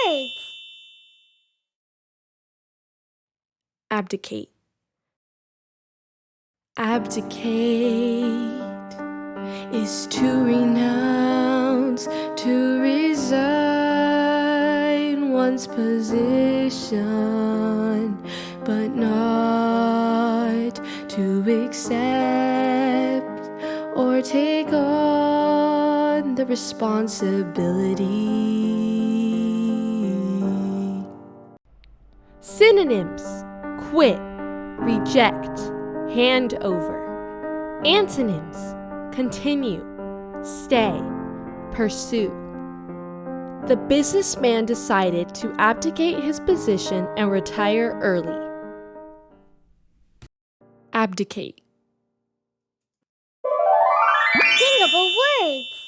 Words. Abdicate. Abdicate is to renounce, to resign one's position, but not to accept or take on the responsibility. Synonyms: quit, reject, hand over. Antonyms: continue, stay, pursue. The businessman decided to abdicate his position and retire early. Abdicate. Singable Words.